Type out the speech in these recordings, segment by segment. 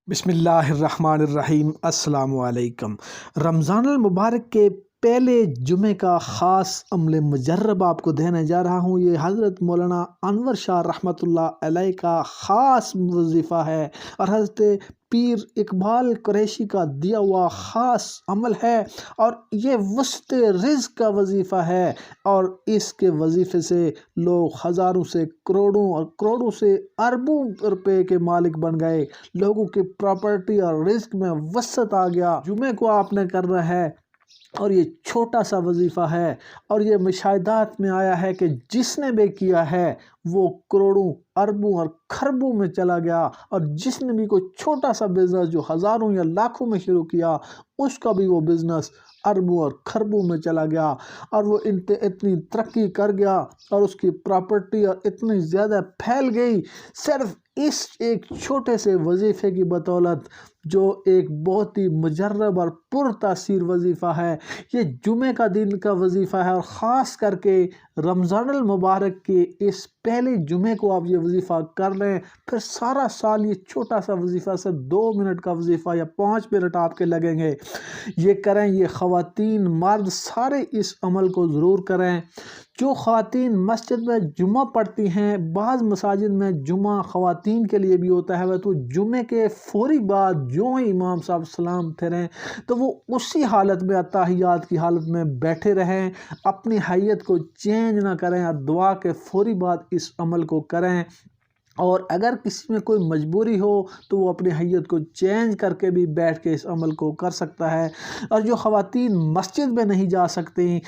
بسم اللہ الرحمن الرحیم۔ السلام علیکم۔ رمضان المبارک کے پہلے جمعے کا خاص عمل مجرب آپ کو دینے جا رہا ہوں۔ یہ حضرت مولانا انور شاہ رحمۃ اللہ علیہ کا خاص وظیفہ ہے اور حضرت پیر اقبال قریشی کا دیا ہوا خاص عمل ہے، اور یہ وسط رزق کا وظیفہ ہے، اور اس کے وظیفے سے لوگ ہزاروں سے کروڑوں اور کروڑوں سے اربوں روپے کے مالک بن گئے۔ لوگوں کی پراپرٹی اور رزق میں وسعت آ گیا۔ جمعے کو آپ نے کرنا ہے، اور یہ چھوٹا سا وظیفہ ہے، اور یہ مشاہدات میں آیا ہے کہ جس نے بھی کیا ہے وہ کروڑوں اربوں اور کھربوں میں چلا گیا، اور جس نے بھی کوئی چھوٹا سا بزنس جو ہزاروں یا لاکھوں میں شروع کیا، اس کا بھی وہ بزنس اربوں اور کھربوں میں چلا گیا، اور وہ اتنی ترقی کر گیا، اور اس کی پراپرٹی اتنی زیادہ پھیل گئی، صرف اس ایک چھوٹے سے وظیفے کی بدولت، جو ایک بہت ہی مجرب اور پر تاثیر وظیفہ ہے۔ یہ جمعے کا دن کا وظیفہ ہے، اور خاص کر کے رمضان المبارک کے اس پہلے جمعے کو آپ یہ وظیفہ کر لیں، پھر سارا سال یہ چھوٹا سا وظیفہ صرف 2 منٹ کا وظیفہ یا 5 منٹ آپ کے لگیں گے، یہ کریں۔ یہ خواتین مرد سارے اس عمل کو ضرور کریں۔ جو خواتین مسجد میں جمعہ پڑھتی ہیں، بعض مساجد میں جمعہ خواتین کے لیے بھی ہوتا ہے، تو جمعے کے فوری بعد جو ہی امام صاحب سلام پھیریں تو وہ اسی حالت میں اتحیات کی حالت میں بیٹھے رہیں، اپنی حیت کو چینج نہ کریں، اور دعا کے فوری بعد اس عمل کو کریں۔ اور اگر کسی میں کوئی مجبوری ہو تو وہ اپنی حیت کو چینج کر کے بھی بیٹھ کے اس عمل کو کر سکتا ہے۔ اور جو خواتین مسجد میں نہیں جا سکتی،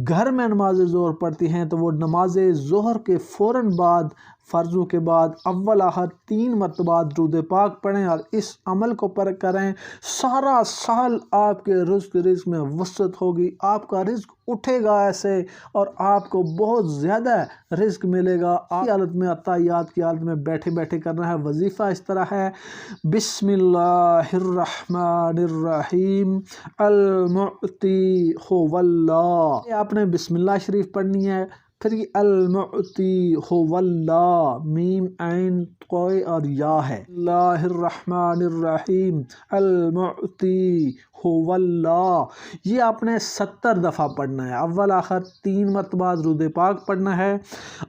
گھر میں نماز ظہر پڑھتی ہیں، تو وہ نماز ظہر کے فوراً بعد، فرضوں کے بعد اول آخر 3 مرتبہ درود پاک پڑھیں، اور اس عمل کو کریں۔ سارا سال آپ کے رزق میں وسعت ہوگی، آپ کا رزق اٹھے گا ایسے، اور آپ کو بہت زیادہ رزق ملے گا۔ آپ کی حالت میں عطیات کی حالت میں بیٹھے بیٹھے کرنا ہے۔ وظیفہ اس طرح ہے: بسم اللہ الرحمن الرحیم، المعطی هو اللہ۔ آپ نے بسم اللہ شریف پڑھنی ہے، پھر یہ المعطی هو اللہ، میم عین قوی اور یا ہے۔ اللہ الرحمن الرحیم، المعطی هو اللہ، یہ آپ نے 70 دفعہ پڑھنا ہے۔ اول آخر 3 مرتبہ درود پاک پڑھنا ہے،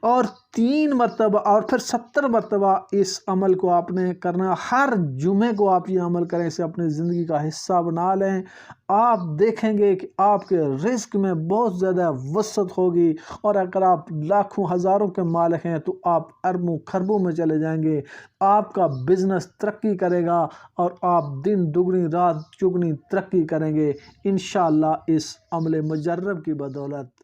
اور 3 مرتبہ، اور پھر 70 مرتبہ اس عمل کو آپ نے کرنا۔ ہر جمعے کو آپ یہ عمل کریں، اسے اپنی زندگی کا حصہ بنا لیں۔ آپ دیکھیں گے کہ آپ کے رزق میں بہت زیادہ وسعت ہوگی، اور اگر آپ لاکھوں ہزاروں کے مالک ہیں تو آپ اربوں کھربوں میں چلے جائیں گے۔ آپ کا بزنس ترقی کرے گا، اور آپ دن دگنی رات چگنی ترقی کریں گے انشاءاللہ اس عمل مجرب کی بدولت۔